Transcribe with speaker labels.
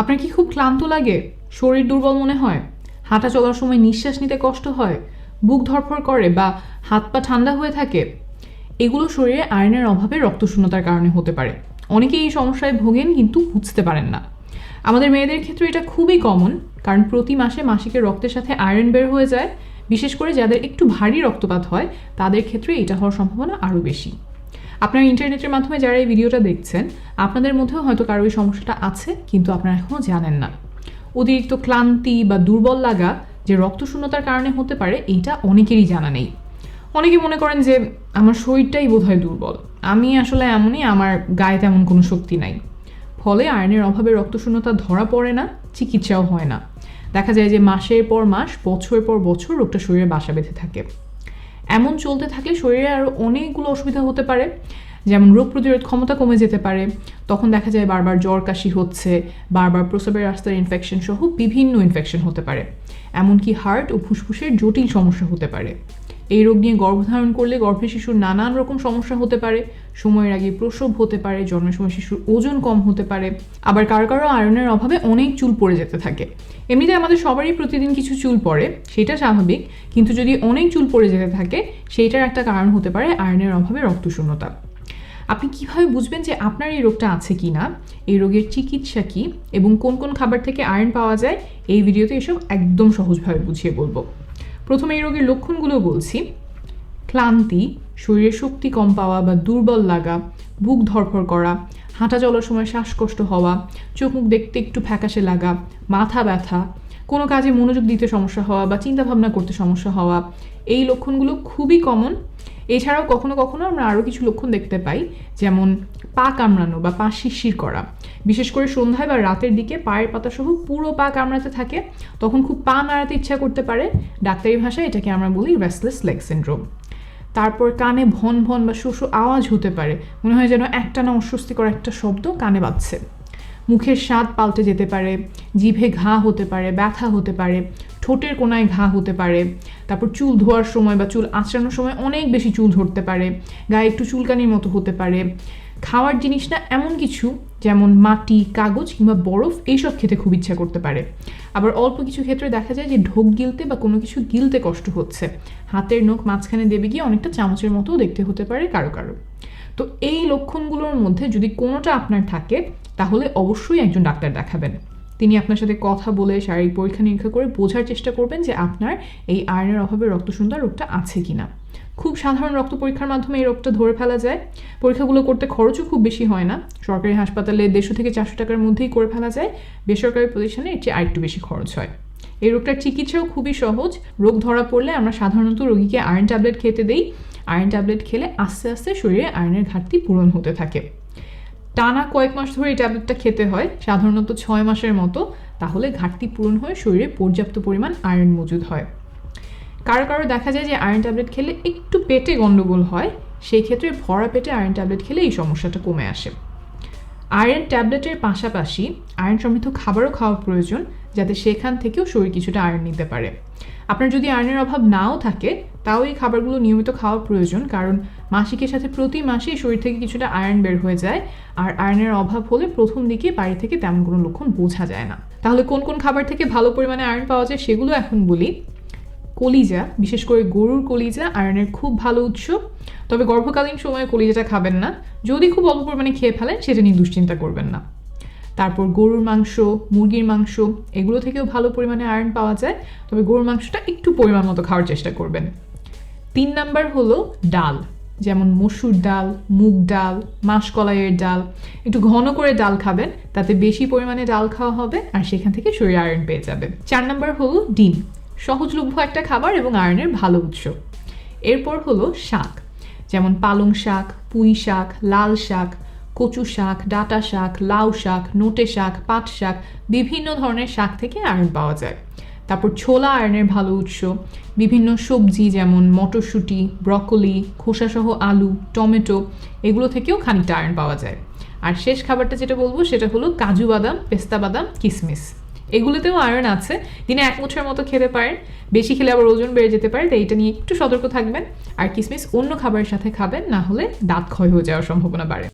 Speaker 1: আপনার কি খুব ক্লান্ত লাগে, শরীর দুর্বল মনে হয়, হাঁটা চলার সময় নিঃশ্বাস নিতে কষ্ট হয়, বুক ধড়ফড় করে বা হাত পা ঠান্ডা হয়ে থাকে? এগুলো শরীরে আয়রনের অভাবে রক্তশূন্যতার কারণে হতে পারে। অনেকেই এই সমস্যায় ভোগেন কিন্তু বুঝতে পারেন না। আমাদের মেয়েদের ক্ষেত্রে এটা খুবই কমন, কারণ প্রতি মাসে মাসিকের রক্তের সাথে আয়রন বের হয়ে যায়। বিশেষ করে যাদের একটু ভারী রক্তপাত হয় তাদের ক্ষেত্রে এটা হওয়ার সম্ভাবনা আরও বেশি। আপনার ইন্টারনেটের মাধ্যমে যারা এই ভিডিওটা দেখছেন, আপনাদের মধ্যেও হয়তো কারো এই সমস্যাটা আছে, কিন্তু আপনারা এখনও জানেন না। অতিরিক্ত ক্লান্তি বা দুর্বল লাগা যে রক্তশূন্যতার কারণে হতে পারে, এইটা অনেকেরই জানা নেই। অনেকে মনে করেন যে আমার শরীরটাই বোধহয় দুর্বল, আমি আসলে এমনই, আমার গায়ে তেমন কোনো শক্তি নাই। ফলে আয়রনের অভাবে রক্তশূন্যতা ধরা পড়ে না, চিকিৎসাও হয় না। দেখা যায় যে মাসের পর মাস, বছরের পর বছর রোগটা শরীরে বাসা বেঁধে থাকে। এমন চলতে থাকলে শরীরে আরও অনেকগুলো অসুবিধা হতে পারে, যেমন রোগ প্রতিরোধ ক্ষমতা কমে যেতে পারে। তখন দেখা যায় বারবার জ্বর কাশি হচ্ছে, বারবার প্রস্রাবের রাস্তার ইনফেকশন সহ বিভিন্ন ইনফেকশন হতে পারে। এমনকি হার্ট ও ফুসফুসের জটিল সমস্যা হতে পারে। এই রোগ নিয়ে গর্ভধারণ করলে গর্ভে শিশুর নানান রকম সমস্যা হতে পারে। সময়ের আগে প্রসব হতে পারে, জন্মের সময় শিশুর ওজন কম হতে পারে। আবার কারো কারো আয়রনের অভাবে অনেক চুল পড়ে যেতে থাকে। এমনিতে আমাদের সবারই প্রতিদিন কিছু চুল পড়ে, সেটা স্বাভাবিক, কিন্তু যদি অনেক চুল পড়ে যেতে থাকে, সেইটার একটা কারণ হতে পারে আয়রনের অভাবে রক্তশূন্যতা। আপনি কিভাবে বুঝবেন যে আপনার এই রোগটা আছে কি না, এই রোগের চিকিৎসা কি এবং কোন কোন খাবার থেকে আয়রন পাওয়া যায়, এই ভিডিওতে এসব একদম সহজভাবে বুঝিয়ে বলবো। প্রথমে এই রোগের লক্ষণগুলো বলছি। ক্লান্তি, শরীরে শক্তি কম পাওয়া বা দুর্বল লাগা, বুক ধড়ফড় করা, হাঁটা চলার সময় শ্বাসকষ্ট হওয়া, চোখ মুখ দেখতে একটু ফ্যাকাশে লাগা, মাথা ব্যথা, কোনো কাজে মনোযোগ দিতে সমস্যা হওয়া বা চিন্তাভাবনা করতে সমস্যা হওয়া, এই লক্ষণগুলো খুবই কমন। এছাড়াও কখনো কখনো আমরা আরও কিছু লক্ষণ দেখতে পাই, যেমন পা কামড়ানো বা পা শিরশির করা। বিশেষ করে সন্ধ্যায় বা রাতের দিকে পায়ের পাতা সহ পুরো পা কামড়াতে থাকে, তখন খুব পা নাড়াতে ইচ্ছা করতে পারে। ডাক্তারি ভাষায় এটাকে আমরা বলি রেস্টলেস লেগ সিনড্রোম। তারপর কানে ভন ভন বা শোষো আওয়াজ হতে পারে, মনে হয় যেন একটানা অস্বস্তিকর একটা শব্দ কানে বাজছে। মুখের স্বাদ পাল্টে যেতে পারে, জিভে ঘা হতে পারে, ব্যথা হতে পারে, ঠোঁটের কোনায় ঘা হতে পারে। তারপর চুল ধোয়ার সময় বা চুল আঁচড়ানোর সময় অনেক বেশি চুল ধরতে পারে, গায়ে একটু চুলকানির মতো হতে পারে। খাওয়ার জিনিস না এমন কিছু যেমন মাটি, কাগজ কিংবা বরফ, এইসব খেতে খুব ইচ্ছা করতে পারে। আবার অল্প কিছু ক্ষেত্রে দেখা যায় যে ঢোক গিলতে বা কোনো কিছু গিলতে কষ্ট হচ্ছে, হাতের নখ মাঝখানে দেবে গিয়ে অনেকটা চামচের মতো দেখতে হতে পারে কারো কারো। তো এই লক্ষণগুলোর মধ্যে যদি কোনোটা আপনার থাকে, তাহলে অবশ্যই একজন ডাক্তার দেখাবেন। তিনি আপনার সাথে কথা বলে শারীরিক পরীক্ষা নিরীক্ষা করে বোঝার চেষ্টা করবেন যে আপনার এই আয়রনের অভাবে রক্তশূন্যতা রোগটা আছে কিনা। খুব সাধারণ রক্ত পরীক্ষার মাধ্যমে এই রোগটা ধরে ফেলা যায়। পরীক্ষাগুলো করতে খরচও খুব বেশি হয় না। সরকারি হাসপাতালে 150 থেকে 400 টাকার মধ্যেই করে ফেলা যায়। বেসরকারি প্রতিষ্ঠানে এর চেয়ে আরেকটু বেশি খরচ হয়। এই রোগটার চিকিৎসাও খুবই সহজ। রোগ ধরা পড়লে আমরা সাধারণত রোগীকে আয়রন ট্যাবলেট খেতে দেই। আয়রন ট্যাবলেট খেলে আস্তে আস্তে শরীরে আয়রনের ঘাটতি পূরণ হতে থাকে। টানা কয়েক মাস ধরে এই ট্যাবলেটটা খেতে হয়, সাধারণত 6 মাসের মতো। তাহলে ঘাটতি পূরণ হয়ে শরীরে পর্যাপ্ত পরিমাণ আয়রন মজুদ হয়। কারো কারো দেখা যায় যে আয়রন ট্যাবলেট খেলে একটু পেটে গন্ডগোল হয়, সেই ক্ষেত্রে ভরা পেটে আয়রন ট্যাবলেট খেলে এই সমস্যাটা কমে আসে। আয়রন ট্যাবলেটের পাশাপাশি আয়রন সমৃদ্ধ খাবারও খাওয়া প্রয়োজন, যাতে সেখান থেকেও শরীর কিছুটা আয়রন নিতে পারে। আপনার যদি আয়রনের অভাব নাও থাকে, তাও এই খাবারগুলো নিয়মিত খাওয়া প্রয়োজন, কারণ মাসিকের সাথে প্রতি মাসেই শরীর থেকে কিছুটা আয়রন বের হয়ে যায়। আর আয়রনের অভাব হলে প্রথম দিকে বাইরে থেকে তেমন কোনো লক্ষণ বোঝা যায় না। তাহলে কোন কোন খাবার থেকে ভালো পরিমাণে আয়রন পাওয়া যায় সেগুলো এখন বলি। কলিজা, বিশেষ করে গরুর কলিজা আয়রনের খুব ভালো উৎস, তবে গর্ভকালীন সময়ে কলিজাটা খাবেন না। যদি খুব অল্প পরিমাণে খেয়ে ফেলেন, সেটা নিয়ে দুশ্চিন্তা করবেন না। তারপর গরুর মাংস, মুরগির মাংস, এগুলো থেকেও ভালো পরিমাণে আয়রন পাওয়া যায়, তবে গরুর মাংসটা একটু পরিমাণ মতো খাওয়ার চেষ্টা করবেন। 3 নাম্বার হলো ডাল, যেমন মসুর ডাল, মুগ ডাল, মাসকলাইয়ের ডাল। একটু ঘন করে ডাল খাবেন, তাতে বেশি পরিমাণে ডাল খাওয়া হবে আর সেখান থেকে শরীরে আয়রন পেয়ে যাবে। 4 নাম্বার হলো ডিম, সহজলভ্য একটা খাবার এবং আয়রনের ভালো উৎস। এরপর হলো শাক, যেমন পালং শাক, পুঁই শাক, লাল শাক, কচু শাক, ডাঁটা শাক, লাউ শাক, নোটে শাক, পাট শাক, বিভিন্ন ধরনের শাক থেকে আয়রন পাওয়া যায়। তারপর ছোলা আয়রনের ভালো উৎস। বিভিন্ন সবজি যেমন মটরশুঁটি, ব্রকলি, খোসাসহ আলু, টমেটো, এগুলো থেকেও খানিকটা আয়রন পাওয়া যায়। আর শেষ খাবারটা যেটা বলবো সেটা হলো কাজু বাদাম, পেস্তা বাদাম, কিশমিশ। এগুলোতেও আয়রন আছে, দিনে 1 মুঠের মতো খেতে পারেন। বেশি খেলে আবার ওজন বেড়ে যেতে পারে, তাই এটা নিয়ে একটু সতর্ক থাকবেন। আর কিশমিশ অন্য খাবারের সাথে খাবেন, না হলে দাঁত ক্ষয় হয়ে যাওয়ার সম্ভাবনা বাড়ে।